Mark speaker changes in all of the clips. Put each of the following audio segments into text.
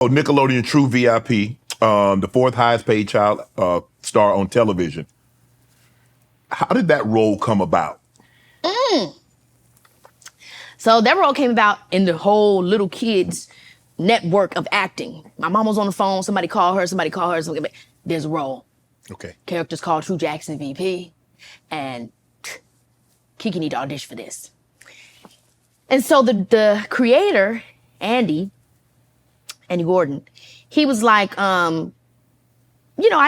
Speaker 1: Oh, Nickelodeon True VIP, the fourth highest paid child star on television. How did that role come about?
Speaker 2: So that role came about in the whole little kids network of acting. My mom was on the phone, somebody called her, there's a role.
Speaker 1: Okay.
Speaker 2: Character's called True Jackson VP, and KeKe need to audition for this. And so the creator, Andy Gordon, he was like, I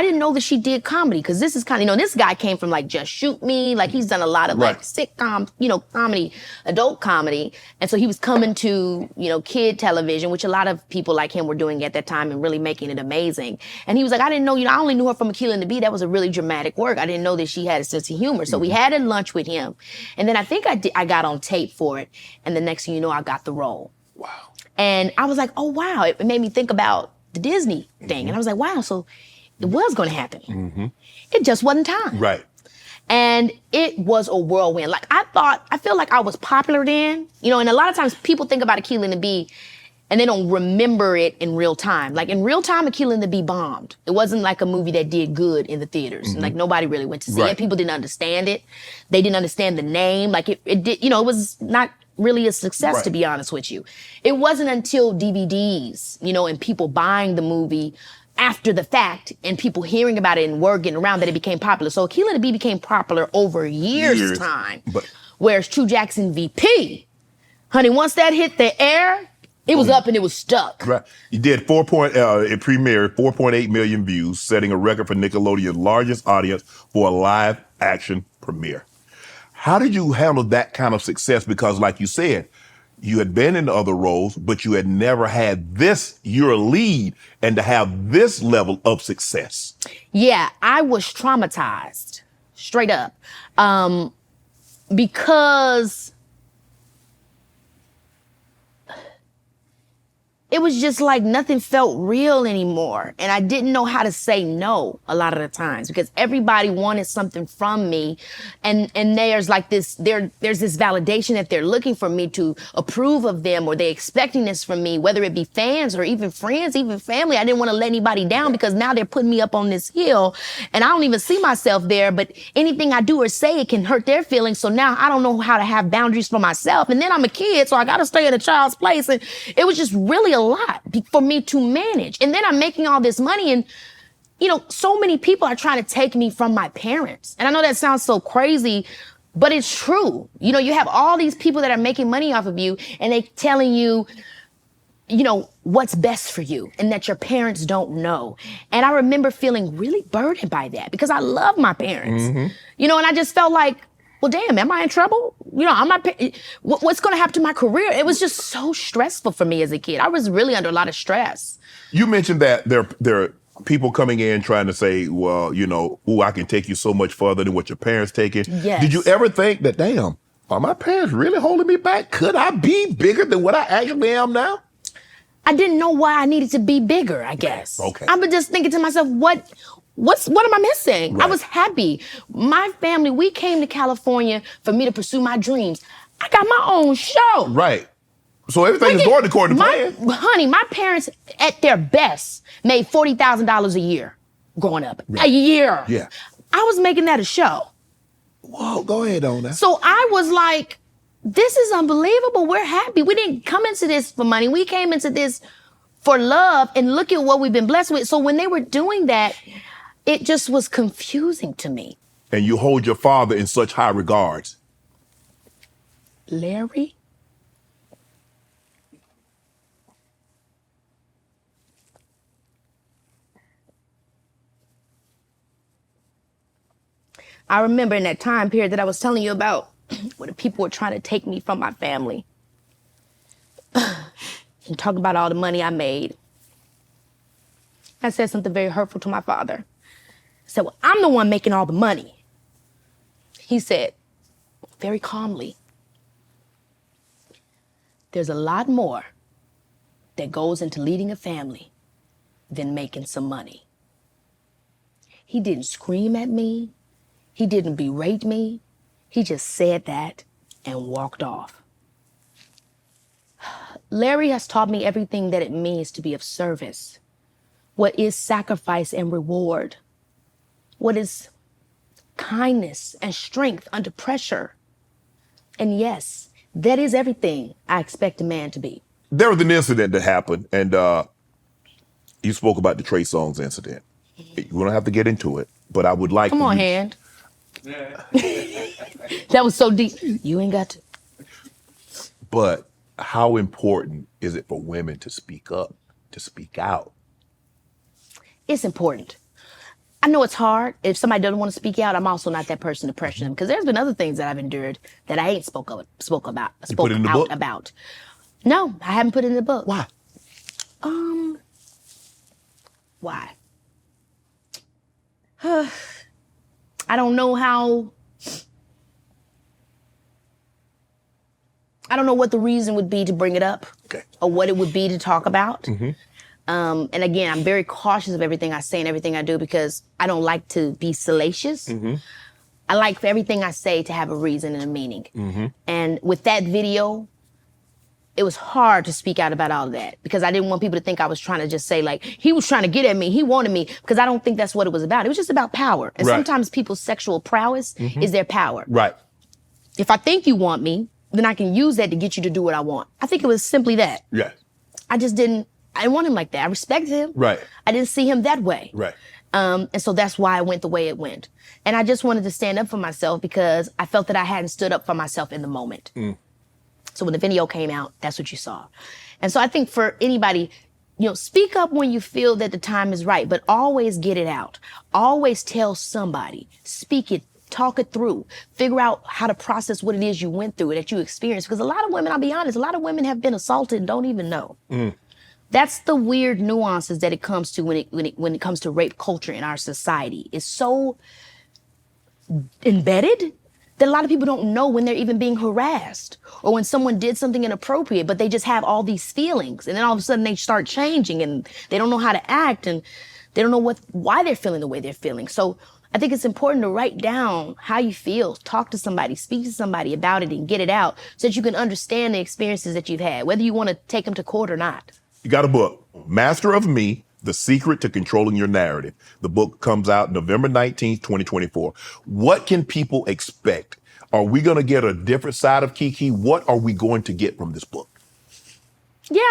Speaker 2: didn't know that she did comedy, because this is kind of, this guy came from like Just Shoot Me, like he's done a lot of like sitcom, comedy, adult comedy. And so he was coming to, kid television, which a lot of people like him were doing at that time and really making it amazing. And he was like, I didn't know, I only knew her from Akilah and the Bee. That was a really dramatic work. I didn't know that she had a sense of humor. So we had a lunch with him. And then I think I got on tape for it. And the next thing you know, I got the role.
Speaker 1: Wow.
Speaker 2: And I was like, oh, wow. It made me think about the Disney thing. And I was like, wow, so it was going to happen. It just wasn't time.
Speaker 1: Right.
Speaker 2: And it was a whirlwind. Like I feel like I was popular then, and a lot of times people think about Akilah and the Bee and they don't remember it in real time. Like in real time, Akilah and the Bee bombed. It wasn't like a movie that did good in the theaters. And like nobody really went to see it. People didn't understand it. They didn't understand the name. Like it did, it was not really a success, to be honest with you. It wasn't until DVDs, and people buying the movie after the fact and people hearing about it and word getting around that it became popular. So Akilah and the Bee became popular over years time. Whereas True Jackson VP, honey, once that hit the air, it was up and it was stuck.
Speaker 1: Right. You did it premiered 4.8 million views, setting a record for Nickelodeon's largest audience for a live action premiere. How did you handle that kind of success? Because like you said, you had been in other roles, but you had never had your lead, and to have this level of success.
Speaker 2: Yeah, I was traumatized, straight up, because it was just like nothing felt real anymore. And I didn't know how to say no a lot of the times because everybody wanted something from me. And there's like there's this validation that they're looking for me to approve of them, or they're expecting this from me, whether it be fans or even friends, even family. I didn't want to let anybody down because now they're putting me up on this hill and I don't even see myself there, but anything I do or say, it can hurt their feelings. So now I don't know how to have boundaries for myself. And then I'm a kid, so I got to stay in a child's place. And it was just really a lot for me to manage. And then I'm making all this money and, so many people are trying to take me from my parents. And I know that sounds so crazy, but it's true. You have all these people that are making money off of you and they telling you, what's best for you and that your parents don't know. And I remember feeling really burdened by that because I love my parents, and I just felt like, well, damn, am I in trouble? What's going to happen to my career? It was just so stressful for me as a kid. I was really under a lot of stress.
Speaker 1: You mentioned that there are people coming in trying to say, well, I can take you so much further than what your parents taking.
Speaker 2: Yes.
Speaker 1: Did you ever think that, damn, are my parents really holding me back? Could I be bigger than what I actually am now?
Speaker 2: I didn't know why I needed to be bigger, I guess.
Speaker 1: Okay.
Speaker 2: I was just thinking to myself, what am I missing?
Speaker 1: Right.
Speaker 2: I was happy. My family, we came to California for me to pursue my dreams. I got my own show.
Speaker 1: Right. So everything is going according to plan.
Speaker 2: Honey, my parents, at their best, made $40,000 a year growing up.
Speaker 1: Right.
Speaker 2: A year.
Speaker 1: Yeah.
Speaker 2: I was making that a show.
Speaker 1: Whoa, go ahead on that.
Speaker 2: So I was like, this is unbelievable. We're happy. We didn't come into this for money. We came into this for love, and look at what we've been blessed with. So when they were doing that, it just was confusing to me.
Speaker 1: And you hold your father in such high regards.
Speaker 2: Larry? I remember in that time period that I was telling you about, where the people were trying to take me from my family and talk about all the money I made. I said something very hurtful to my father. I said, well, I'm the one making all the money. He said, very calmly, there's a lot more that goes into leading a family than making some money. He didn't scream at me. He didn't berate me. He just said that and walked off. Larry has taught me everything that it means to be of service. What is sacrifice and reward? What is kindness and strength under pressure? And yes, that is everything I expect a man to be.
Speaker 1: There was an incident that happened, and you spoke about the Trey Songz incident. We don't have to get into it, but I would like
Speaker 2: Come on, Hand. That was so deep. You ain't got to.
Speaker 1: But how important is it for women to speak up, to speak out?
Speaker 2: It's important. I know it's hard. If somebody doesn't want to speak out, I'm also not that person to pressure them, because there's been other things that I've endured that I ain't spoke out about. No, I haven't put it in the book.
Speaker 1: Why?
Speaker 2: Why? I don't know how. I don't know what the reason would be to bring it up,
Speaker 1: okay,
Speaker 2: or what it would be to talk about. And again, I'm very cautious of everything I say and everything I do, because I don't like to be salacious. I like for everything I say to have a reason and a meaning. And with that video, it was hard to speak out about all of that, because I didn't want people to think I was trying to just say, like, he was trying to get at me, he wanted me, because I don't think that's what it was about. It was just about power. And sometimes people's sexual prowess is their power.
Speaker 1: Right.
Speaker 2: If I think you want me, then I can use that to get you to do what I want. I think it was simply that.
Speaker 1: Yes.
Speaker 2: I didn't want him like that. I respected him.
Speaker 1: Right.
Speaker 2: I didn't see him that way.
Speaker 1: Right.
Speaker 2: And so that's why it went the way it went. And I just wanted to stand up for myself, because I felt that I hadn't stood up for myself in the moment. So when the video came out, that's what you saw. And so I think for anybody, speak up when you feel that the time is right, but always get it out. Always tell somebody, speak it, talk it through, figure out how to process what it is you went through, that you experienced. Because a lot of women, I'll be honest, a lot of women have been assaulted and don't even know. That's the weird nuances that it comes to when it comes to rape culture in our society. It's so embedded that a lot of people don't know when they're even being harassed, or when someone did something inappropriate, but they just have all these feelings, and then all of a sudden they start changing and they don't know how to act, and they don't know why they're feeling the way they're feeling. So I think it's important to write down how you feel, talk to somebody, speak to somebody about it, and get it out so that you can understand the experiences that you've had, whether you want to take them to court or not.
Speaker 1: You got a book, Master of Me, The Secret to Controlling Your Narrative. The book comes out November 19th, 2024. What can people expect? Are we going to get a different side of KeKe? What are we going to get from this book?
Speaker 2: Yeah,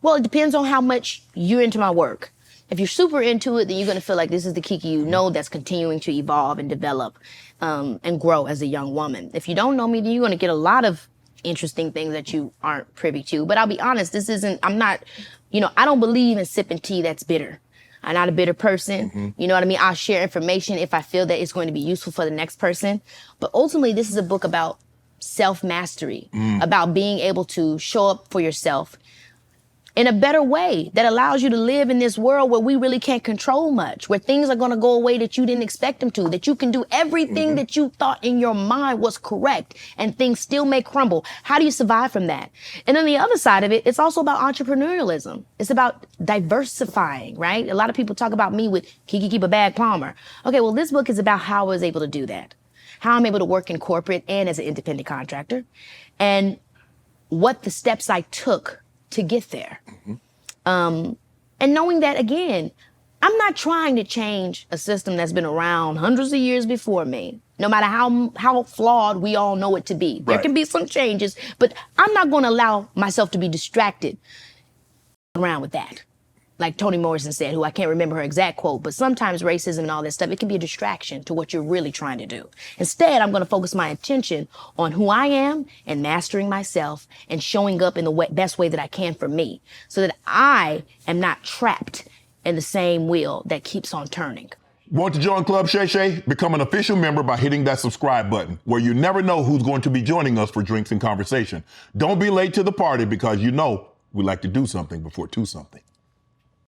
Speaker 2: well, it depends on how much you're into my work. If you're super into it, then you're going to feel like this is the KeKe you know that's continuing to evolve and develop and grow as a young woman. If you don't know me, then you're going to get a lot of interesting things that you aren't privy to. But I'll be honest, I don't believe in sipping tea that's bitter. I'm not a bitter person. You know what I mean? I'll share information if I feel that it's going to be useful for the next person. But ultimately, this is a book about self-mastery, about being able to show up for yourself in a better way that allows you to live in this world where we really can't control much, where things are going to go away that you didn't expect them to, that you can do everything that you thought in your mind was correct and things still may crumble. How do you survive from that? And on the other side of it, it's also about entrepreneurialism. It's about diversifying, right? A lot of people talk about me with KeKe Palmer. Okay, well, this book is about how I was able to do that, how I'm able to work in corporate and as an independent contractor, and what the steps I took to get there. And knowing that, again, I'm not trying to change a system that's been around hundreds of years before me, no matter how flawed we all know it to be. There can be some changes, but I'm not going to allow myself to be distracted around with that. Like Toni Morrison said, who I can't remember her exact quote, but sometimes racism and all that stuff, it can be a distraction to what you're really trying to do. Instead, I'm going to focus my attention on who I am and mastering myself and showing up in the best way that I can for me, so that I am not trapped in the same wheel that keeps on turning.
Speaker 1: Want to join Club Shay Shay? Become an official member by hitting that subscribe button, where you never know who's going to be joining us for drinks and conversation. Don't be late to the party, because we like to do something before two something.